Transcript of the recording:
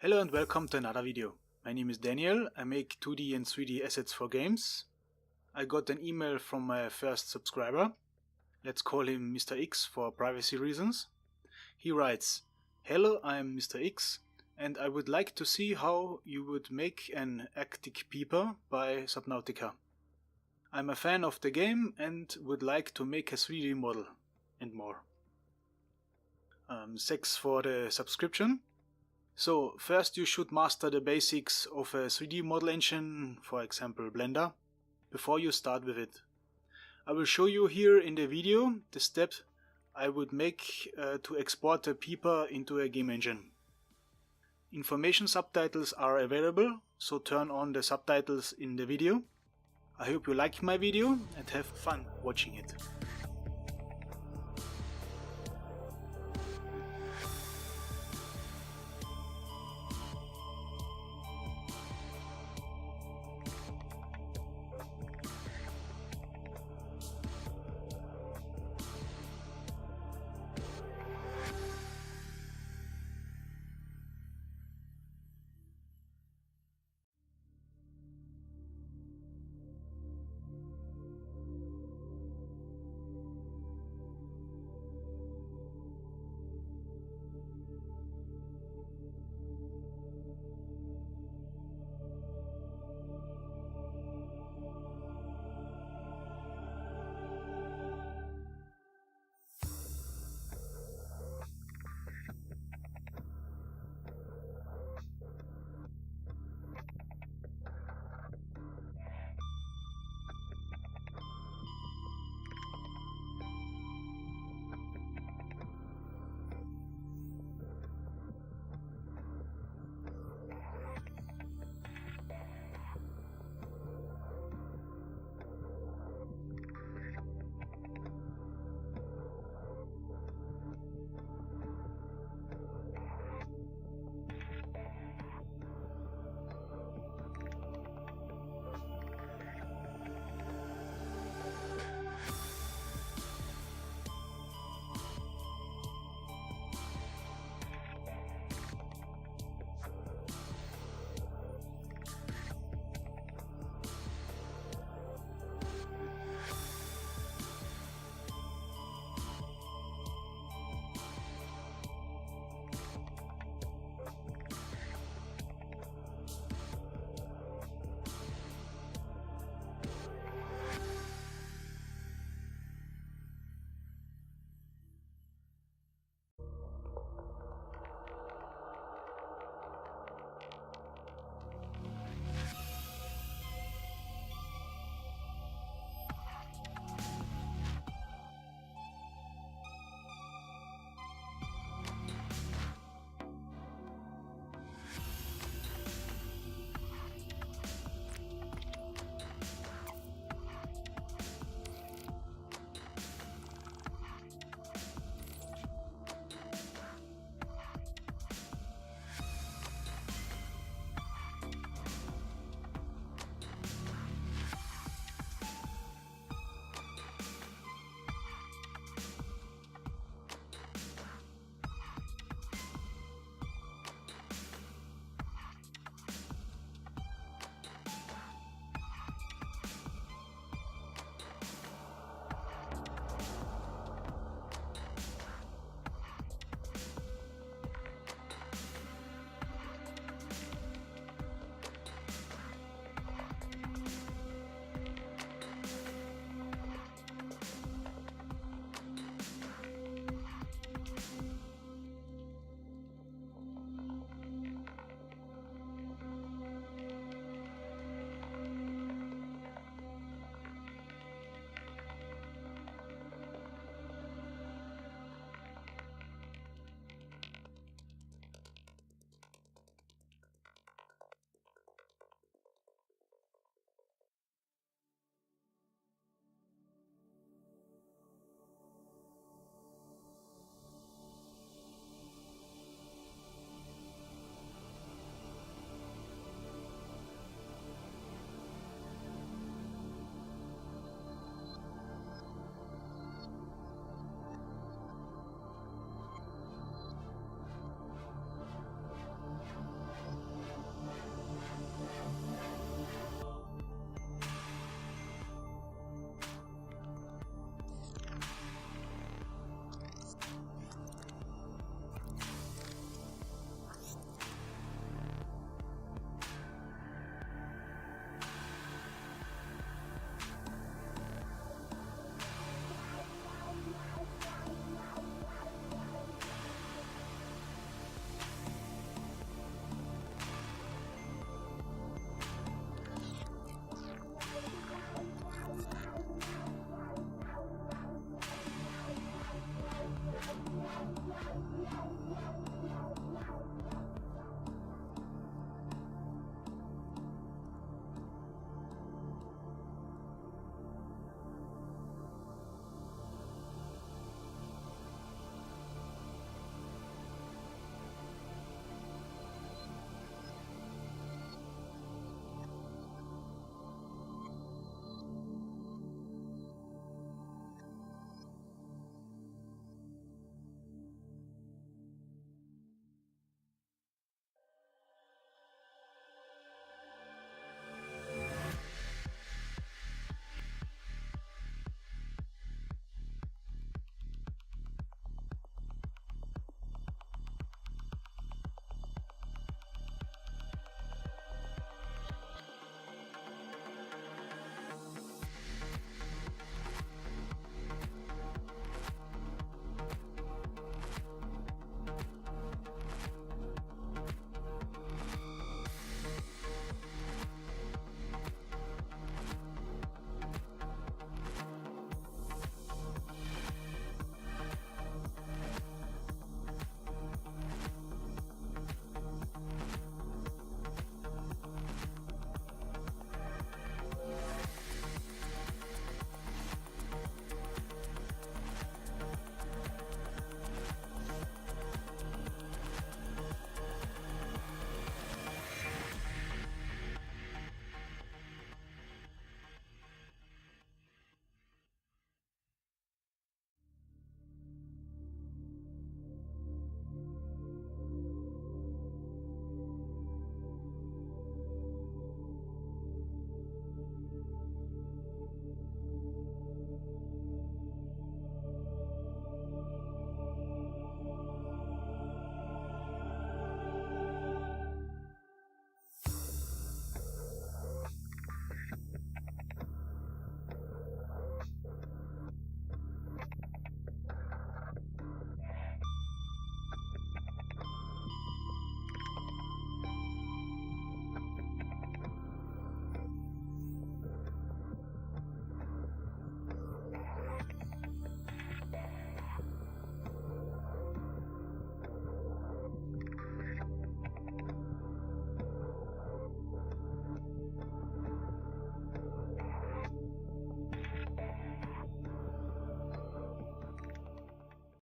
Hello and welcome to another video. My name is Daniel. I make 2D and 3D assets for games. I got an email from my first subscriber. Let's call him Mr. X for privacy reasons. He writes, "Hello, I'm Mr. X and I would like to see how you would make an Arctic Peeper by Subnautica. I'm a fan of the game and would like to make a 3D model and more." Thanks for the subscription. So first you should master the basics of a 3D model engine, for example Blender, before you start with it. I will show you here in the video the step I would make to export a Peeper into a game engine. Information subtitles are available, so turn on the subtitles in the video. I hope you like my video and have fun watching it.